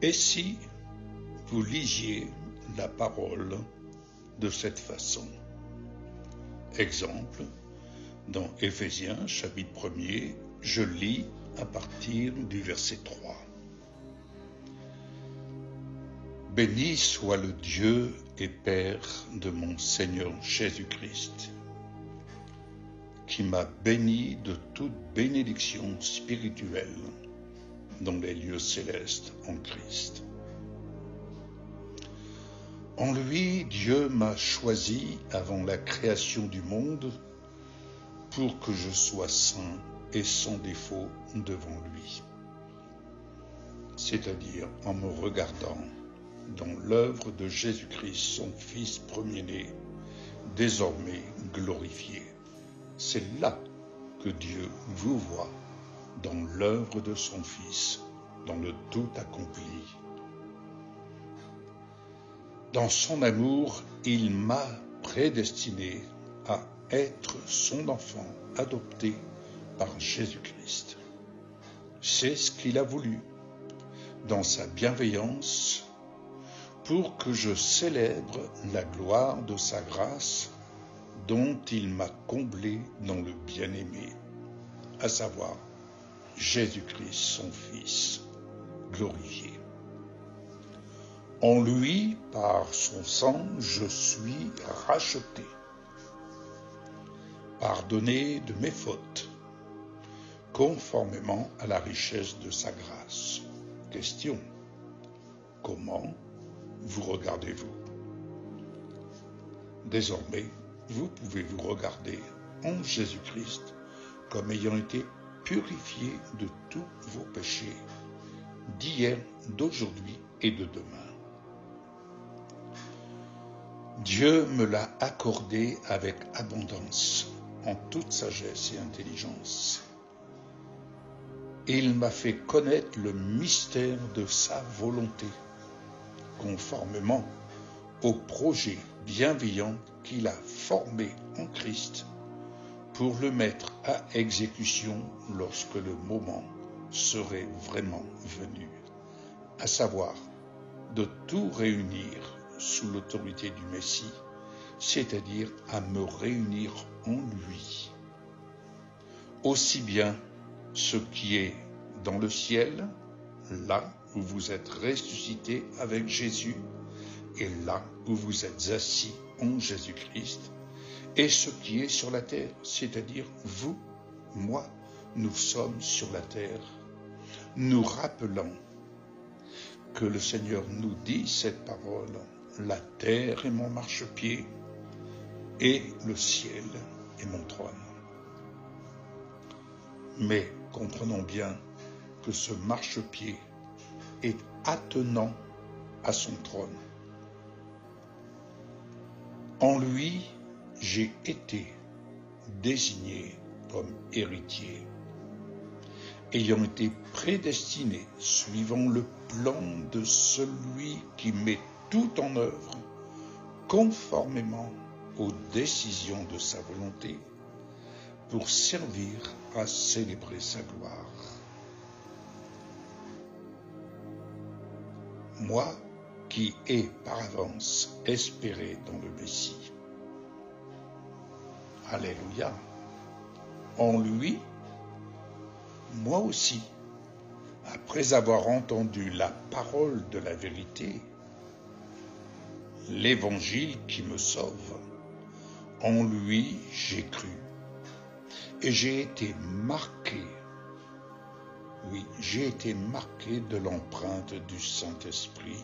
Et si vous lisiez la parole de cette façon? Exemple, dans Éphésiens chapitre 1er, je lis à partir du verset 3. Béni soit le Dieu et Père de mon Seigneur Jésus-Christ, qui m'a béni de toute bénédiction spirituelle dans les lieux célestes en Christ. En lui, Dieu m'a choisi avant la création du monde pour que je sois saint et sans défaut devant lui, c'est-à-dire en me regardant dans l'œuvre de Jésus-Christ, son Fils premier-né, désormais glorifié. C'est là que Dieu vous voit, dans l'œuvre de son Fils, dans le tout accompli. Dans son amour, il m'a prédestiné à être son enfant adopté par Jésus-Christ. C'est ce qu'il a voulu, dans sa bienveillance, pour que je célèbre la gloire de sa grâce dont il m'a comblé dans le bien-aimé, à savoir Jésus-Christ, son Fils, glorifié. En lui, par son sang, je suis racheté, pardonné de mes fautes, conformément à la richesse de sa grâce. Question: comment vous regardez-vous? Désormais, vous pouvez vous regarder en Jésus-Christ comme ayant été purifié de tous vos péchés, d'hier, d'aujourd'hui et de demain. Dieu me l'a accordé avec abondance, en toute sagesse et intelligence. Il m'a fait connaître le mystère de sa volonté, conformément au projet bienveillant qu'il a formé en Christ pour le mettre à exécution lorsque le moment serait vraiment venu, à savoir de tout réunir sous l'autorité du Messie, c'est-à-dire à me réunir en lui. Aussi bien ce qui est dans le ciel, là où vous êtes ressuscités avec Jésus, et là où vous êtes assis en Jésus-Christ, et ce qui est sur la terre, c'est-à-dire vous, moi, nous sommes sur la terre, nous rappelant que le Seigneur nous dit cette parole: la terre est mon marchepied et le ciel est mon trône. Mais comprenons bien que ce marchepied est attenant à son trône. En lui, j'ai été désigné comme héritier, ayant été prédestiné suivant le plan de celui qui met tout en œuvre, conformément aux décisions de sa volonté, pour servir à célébrer sa gloire. Moi qui ai par avance espéré dans le Messie. Alléluia. En lui, moi aussi, après avoir entendu la parole de la vérité, l'évangile qui me sauve, en lui j'ai cru. Et j'ai été marqué, oui, j'ai été marqué de l'empreinte du Saint-Esprit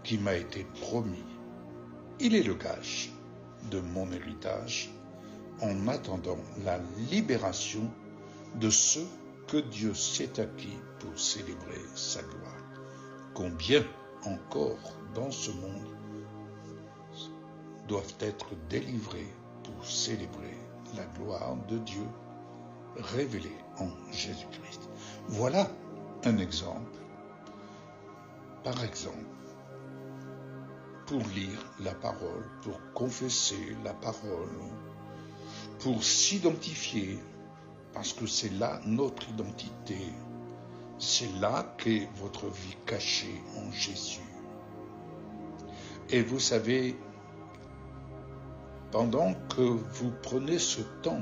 qui m'a été promis. Il est le gage de mon héritage en attendant la libération de ceux que Dieu s'est acquis pour célébrer sa gloire. Combien encore dans ce monde doivent être délivrés pour célébrer la gloire de Dieu révélée en Jésus-Christ. Voilà un exemple. Par exemple, pour lire la parole, pour confesser la parole, pour s'identifier, parce que c'est là notre identité, C'est là qu'est votre vie cachée en Jésus. Et vous savez, pendant que vous prenez ce temps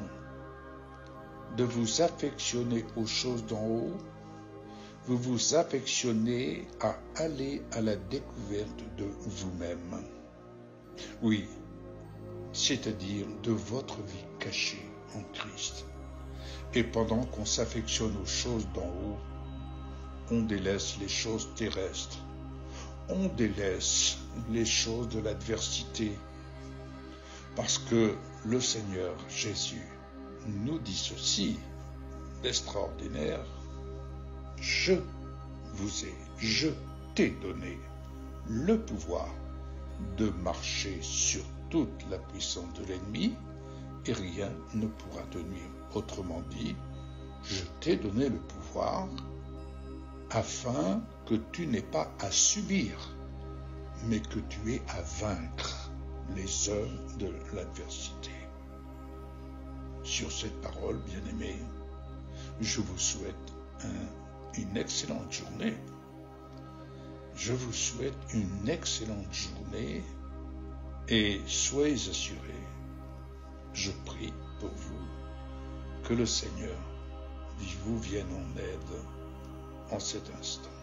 de vous affectionner aux choses d'en haut, vous vous affectionnez à aller à la découverte de vous-même. Oui, c'est-à-dire de votre vie cachée en Christ. Et pendant qu'on s'affectionne aux choses d'en haut, on délaisse les choses terrestres. On délaisse les choses de l'adversité. Parce que le Seigneur Jésus nous dit ceci d'extraordinaire: je t'ai donné le pouvoir de marcher sur toute la puissance de l'ennemi et rien ne pourra te nuire. Autrement dit, je t'ai donné le pouvoir afin que tu n'aies pas à subir, mais que tu aies à vaincre les œuvres de l'adversité. Sur cette parole, bien-aimés, je vous souhaite une excellente journée. Je vous souhaite une excellente journée et soyez assurés, je prie pour vous, que le Seigneur vous vienne en aide en cet instant.